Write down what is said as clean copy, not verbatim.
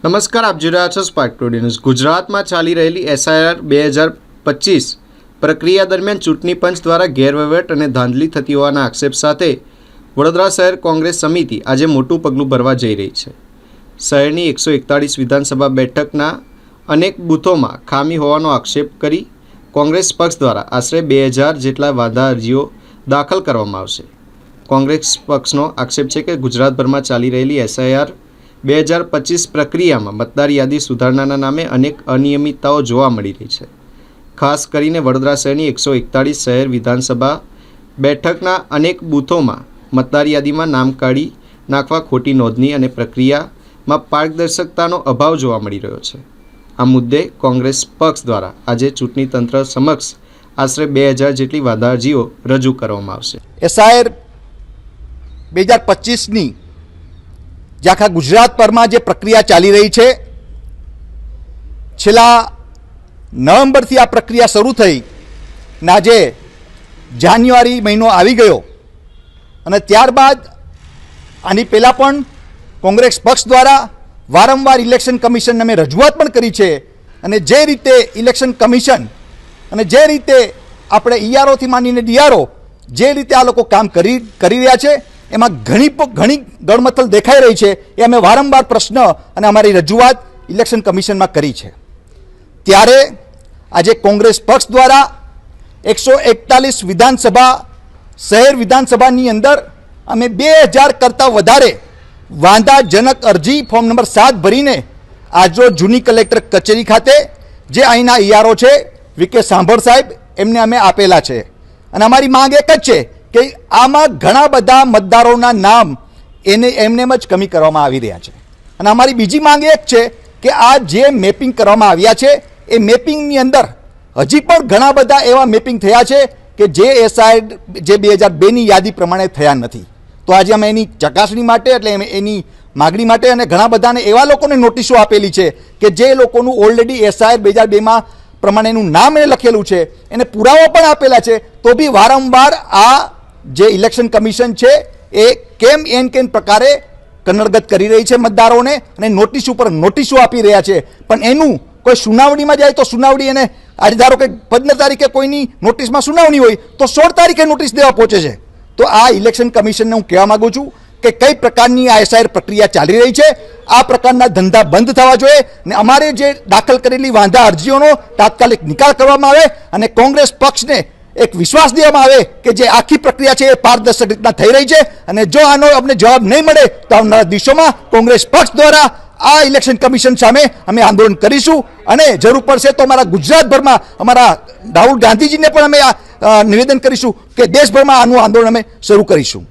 નમસ્કાર, આપ જોઈ રહ્યા છો સ્પાર્ક ટુડે ન્યૂઝ। ગુજરાતમાં ચાલી રહેલી એસઆઈઆર 2025 પ્રક્રિયા દરમિયાન ચૂંટણી પંચ દ્વારા ગેરવહીવટ અને ધાંધલી થતી હોવાના આક્ષેપ સાથે વડોદરા શહેર કોંગ્રેસ સમિતિ આજે મોટું પગલું ભરવા જઈ રહી છે। શહેરની 141 વિધાનસભા બેઠકના અનેક બૂથોમાં ખામી હોવાનો આક્ષેપ કરી કોંગ્રેસ પક્ષ દ્વારા આશરે 2000 જેટલા વાંધા અરજીઓ દાખલ કરવામાં આવશે। કોંગ્રેસ પક્ષનો આક્ષેપ છે કે ગુજરાતભરમાં ચાલી રહેલી એસઆઈઆર 2025 પ્રક્રિયામાં મતદાર યાદી સુધારણાના નામે અનેક અનિયમિતતાઓ જોવા મળી રહી છે। ખાસ કરીને વડોદરા શહેરની 141 શહેર વિધાનસભા બેઠકના અનેક બૂથોમાં મતદાર યાદીમાં નામ કાઢી નાખવા ખોટી નોંધણી અને પ્રક્રિયામાં પારદર્શકતાનો અભાવ જોવા મળી રહ્યો છે। આ મુદ્દે કોંગ્રેસ પક્ષ દ્વારા આજે ચૂંટણી તંત્ર સમક્ષ આશરે 2000 જેટલી વાંધા અરજીઓ રજૂ કરવામાં આવશે। એસઆઈઆર 2025ની જે આખા ગુજરાતભરમાં જે પ્રક્રિયા ચાલી રહી છે, છેલ્લા નવેમ્બરથી આ પ્રક્રિયા શરૂ થઈ ને આજે જાન્યુઆરી મહિનો આવી ગયો અને ત્યારબાદ આની પહેલાં પણ કોંગ્રેસ પક્ષ દ્વારા વારંવાર ઇલેક્શન કમિશનને અમે રજૂઆત પણ કરી છે અને જે રીતે ઇલેક્શન કમિશન અને જે રીતે આપણે ઈઆરઓથી માંડીને ડીઆરઓ જે રીતે આ લોકો કામ કરી રહ્યા છે એમાં ઘણી ગળમથલ દેખાઈ રહી છે। એ અમે વારંવાર પ્રશ્ન અને અમારી રજૂઆત ઇલેક્શન કમિશનમાં કરી છે। ત્યારે આજે કોંગ્રેસ પક્ષ દ્વારા 141 વિધાનસભા શહેર વિધાનસભાની અંદર અમે 2000 કરતાં વધારે વાંધાજનક અરજી ફોર્મ નંબર 7 ભરીને આજરોજ જૂની કલેક્ટર કચેરી ખાતે જે અહીંના ઈઆરઓ છે વીકે સાંભળ સાહેબ એમને અમે આપેલા છે અને અમારી માંગ એક જ છે કે આમાં ઘણા બધા મતદારોના નામ એમને જ કમી કરવામાં આવી રહ્યા છે અને અમારી બીજી માંગ એક છે કે આ જે મેપિંગ કરવામાં આવ્યા છે એ મેપિંગની અંદર હજી પણ ઘણા બધા એવા મેપિંગ થયા છે કે જે એસઆઈઆર જે 2002ની યાદી પ્રમાણે થયા નથી। તો આજે અમે એની ચકાસણી માટે એટલે એની માગણી માટે અને ઘણા બધાને એવા લોકોને નોટિસો આપેલી છે કે જે લોકોનું ઓલરેડી એસઆઈઆર 2002માં પ્રમાણેનું નામ એને લખેલું છે, એને પુરાવા પણ આપેલા છે, તો બી વારંવાર આ જે ઇલેક્શન કમિશન છે એ કેમ પ્રકારે કનડગત કરી રહી છે મતદારોને અને નોટિસ ઉપર નોટિસો આપી રહ્યા છે, પણ એનું કોઈ સુનાવણીમાં જાય તો સુનાવણી એને આજે ધારો કે 15 તારીખે કોઈની નોટિસમાં સુનાવણી હોય તો 16 તારીખે નોટિસ દેવા પહોંચે છે। તો આ ઇલેક્શન કમિશનને હું કહેવા માગું છું કે કઈ પ્રકારની આ એસઆઈઆર પ્રક્રિયા ચાલી રહી છે, આ પ્રકારના ધંધા બંધ થવા જોઈએ ને અમારે જે દાખલ કરેલી વાંધા અરજીઓનો તાત્કાલિક નિકાલ કરવામાં આવે અને કોંગ્રેસ પક્ષને એક વિશ્વાસ દેવામાં આવે કે જે આખી પ્રક્રિયા છે એ પારદર્શક રીતના થઈ રહી છે અને જો આનો અમને જવાબ નહીં મળે તો આવનારા દિવસોમાં કોંગ્રેસ પક્ષ દ્વારા આ ઇલેક્શન કમિશન સામે અમે આંદોલન કરીશું અને જરૂર પડશે તો અમારા ગુજરાતભરમાં અમારા રાહુલ ગાંધીજીને પણ અમે નિવેદન કરીશું કે દેશભરમાં આનું આંદોલન અમે શરૂ કરીશું।